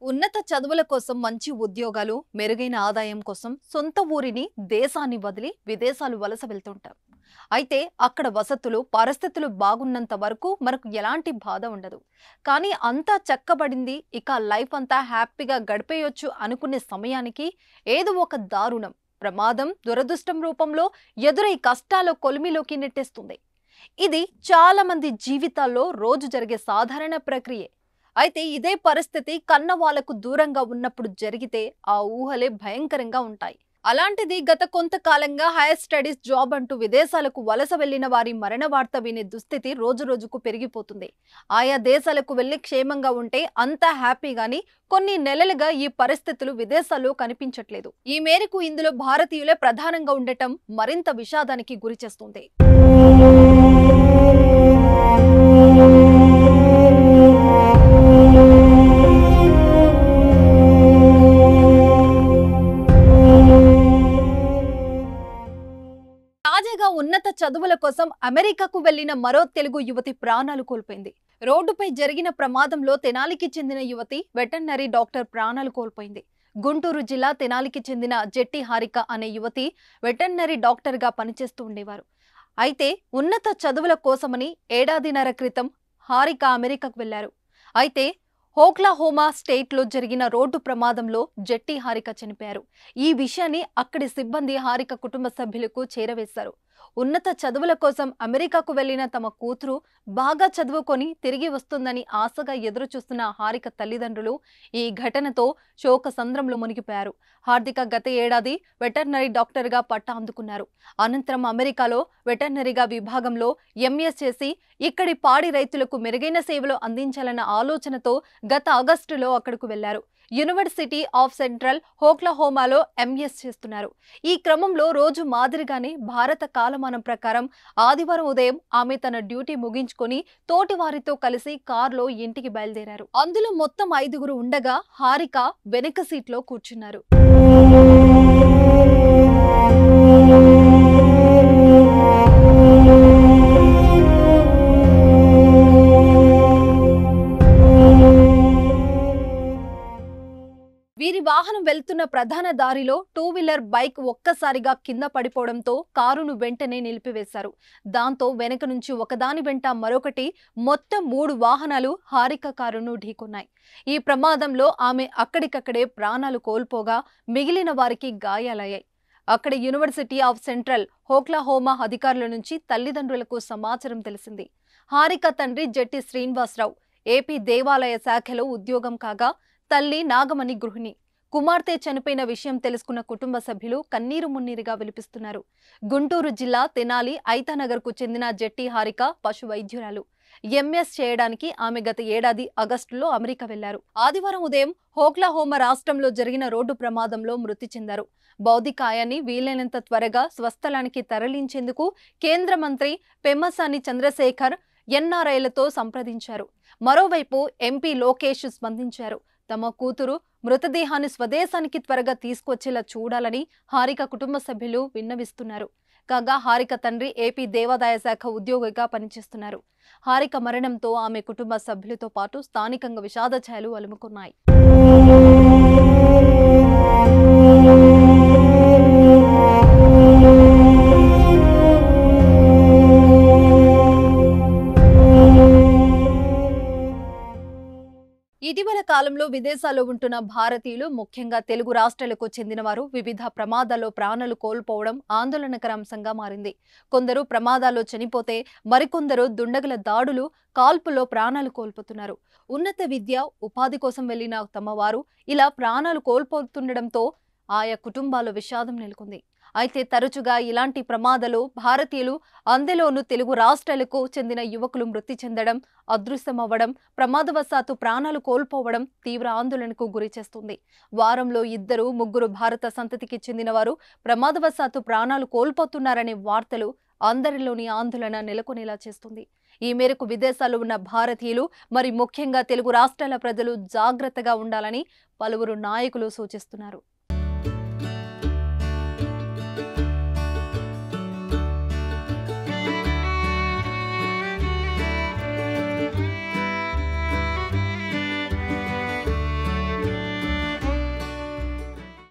ఉన్నత చదువుల కోసం మంచి ఉద్యోగాలు, మెరుగైన ఆదాయం కోసం సొంత ఊరిని, దేశాన్ని వదిలి విదేశాలు వలస వెళ్తుంటారు. అయితే అక్కడ వసతులు, పరిస్థితులు బాగున్నంత వరకు మనకు ఎలాంటి బాధ ఉండదు. కానీ అంతా చక్కబడింది, ఇక లైఫ్ అంతా హ్యాపీగా గడిపేయొచ్చు అనుకునే సమయానికి ఏదో ఒక దారుణం, ప్రమాదం, దురదృష్టం రూపంలో ఎదురై కష్టాల కొలిమిలోకి నెట్టేస్తుంది. ఇది చాలా మంది జీవితాల్లో రోజు జరిగే సాధారణ ప్రక్రియే. అయితే ఇదే పరిస్థితి కన్న వాళ్లకు దూరంగా ఉన్నప్పుడు జరిగితే ఆ ఊహలే భయంకరంగా ఉంటాయి. అలాంటిది గత కొంతకాలంగా హైయర్ స్టడీస్, జాబ్ అంటూ విదేశాలకు వలస వెళ్లిన వారి మరణ వార్త వినే దుస్థితి రోజు రోజుకు పెరిగిపోతుంది. ఆయా దేశాలకు వెళ్లి క్షేమంగా ఉంటే అంతా హ్యాపీగాని కొన్ని నెలలుగా ఈ పరిస్థితులు విదేశాల్లో కనిపించట్లేదు. ఈ మేరకు ఇందులో భారతీయులే ప్రధానంగా ఉండటం మరింత విషాదానికి గురిచేస్తుంది. తాజాగా ఉన్నత చదువుల కోసం అమెరికాకు వెళ్లిన మరో తెలుగు యువతి ప్రాణాలు కోల్పోయింది. రోడ్డుపై జరిగిన ప్రమాదంలో తెనాలికి చెందిన యువతి వెటర్నరీ డాక్టర్ ప్రాణాలు కోల్పోయింది. గుంటూరు జిల్లా తెనాలికి చెందిన జెట్టి హారిక అనే యువతి వెటర్నరీ డాక్టర్ గా పనిచేస్తూ ఉండేవారు. అయితే ఉన్నత చదువుల కోసమని ఏడాదిన్నర క్రితం హారిక అమెరికాకు వెళ్లారు. అయితే ఓక్లహోమా స్టేట్ లో జరిగిన రోడ్డు ప్రమాదంలో జెట్టి హారిక చనిపోయారు. ఈ విషయాన్ని అక్కడి సిబ్బంది హారిక కుటుంబ సభ్యులకు చేరవేశారు. ఉన్నత చదువుల కోసం అమెరికాకు వెళ్లిన తమ కూతురు బాగా చదువుకొని తిరిగి వస్తుందని ఆశగా ఎదురు చూస్తున్న హారిక తల్లిదండ్రులు ఈ ఘటనతో శోక సంద్రంలో మునిగిపోయారు. హార్దిక గత ఏడాది వెటర్నరీ డాక్టర్ గా పట్టా అందుకున్నారు. అనంతరం అమెరికాలో వెటర్నరీగా విభాగంలో ఎంఎస్ చేసి ఇక్కడి పాడి రైతులకు మెరుగైన సేవలు అందించాలన్న ఆలోచనతో గత ఆగస్టులో అక్కడకు వెళ్లారు. యూనివర్సిటీ ఆఫ్ సెంట్రల్ ఓక్లహోమాలో ఎంఎస్ చేస్తున్నారు. ఈ క్రమంలో రోజు మాదిరిగానే భారత కాలమానం ప్రకారం ఆదివారం ఉదయం ఆమె తన డ్యూటీ ముగించుకొని తోటి వారితో కలిసి కారులో ఇంటికి బయలుదేరారు. అందులో మొత్తం 5గురు ఉండగా హారిక వెనుక సీట్లో కూర్చున్నారు. వీరి వాహనం వెళ్తున్న ప్రధాన దారిలో టూ వీలర్ బైక్ ఒక్కసారిగా కింద పడిపోవడంతో కారును వెంటనే నిలిపివేశారు. దాంతో వెనక నుంచి ఒకదాని వెంట మరొకటి మొత్తం 3 వాహనాలు హారిక కారును ఢీకొన్నాయి. ఈ ప్రమాదంలో ఆమె అక్కడికక్కడే ప్రాణాలు కోల్పోగా మిగిలిన వారికి గాయాలయ్యాయి. అక్కడ యూనివర్సిటీ ఆఫ్ సెంట్రల్ ఓక్లహోమా అధికారుల నుంచి తల్లిదండ్రులకు సమాచారం తెలిసింది. హారిక తండ్రి జెట్టి శ్రీనివాసరావు ఏపీ దేవాలయ శాఖలో ఉద్యోగం కాగా, తల్లి నాగమణి గృహిణి. కుమార్తె చనిపోయిన విషయం తెలుసుకున్న కుటుంబ సభ్యులు కన్నీరు మున్నీరుగా విలిపిస్తున్నారు. గుంటూరు జిల్లా తెనాలి ఐతానగర్ కు చెందిన జెట్టి హారిక పశు వైద్యురాలు. ఎంఎస్ చేయడానికి ఆమె గత ఏడాది ఆగస్టులో అమెరికా వెళ్లారు. ఆదివారం ఉదయం ఓక్లహోమా రాష్ట్రంలో జరిగిన రోడ్డు ప్రమాదంలో మృతి చెందారు. భౌతికాయాన్ని వీలైనంత త్వరగా స్వస్థలానికి తరలించేందుకు కేంద్ర మంత్రి పెమ్మసాని చంద్రశేఖర్ ఎన్ఆర్ఐలతో సంప్రదించారు. మరోవైపు ఎంపీ లోకేష్ స్పందించారు. తమ కూతురు మృతదేహాన్ని స్వదేశానికి త్వరగా తీసుకొచ్చేలా చూడాలని హారిక కుటుంబ సభ్యులు విన్నవిస్తున్నారు. కాగా హారిక తండ్రి ఏపీ దేవాదాయ శాఖ ఉద్యోగిగా పనిచేస్తున్నారు. హారిక మరణంతో ఆమె కుటుంబ సభ్యులతో పాటు స్థానికంగా విషాద ఛాయలు అలుముకున్నాయి. ఇటీవల కాలంలో విదేశాల్లో ఉంటున్న భారతీయులు, ముఖ్యంగా తెలుగు రాష్ట్రాలకు చెందిన వారు వివిధ ప్రమాదాల్లో ప్రాణాలు కోల్పోవడం ఆందోళనకర అంశంగా మారింది. కొందరు ప్రమాదాల్లో చనిపోతే మరికొందరు దుండగుల దాడులు, కాల్పుల్లో ప్రాణాలు కోల్పోతున్నారు. ఉన్నత విద్య, ఉపాధి కోసం వెళ్లిన తమ వారు ఇలా ప్రాణాలు కోల్పోతుండటంతో ఆయా కుటుంబాల్లో విషాదం నెలకొంది. అయితే తరచుగా ఇలాంటి ప్రమాదాలు భారతీయులు, అందులోనూ తెలుగు రాష్ట్రాలకు చెందిన యువకులు మృతి చెందడం, అదృశ్యమవ్వడం, ప్రమాదవశాత్తు ప్రాణాలు కోల్పోవడం తీవ్ర ఆందోళనకు గురిచేస్తుంది. వారంలో 2-3 భారత సంతతికి చెందిన వారు ప్రమాదవశాత్తు ప్రాణాలు కోల్పోతున్నారనే వార్తలు అందరిలోని ఆందోళన నెలకొనేలా చేస్తుంది. ఈ మేరకు విదేశాల్లో ఉన్న భారతీయులు, మరి ముఖ్యంగా తెలుగు రాష్ట్రాల ప్రజలు జాగ్రత్తగా ఉండాలని పలువురు నాయకులు సూచిస్తున్నారు.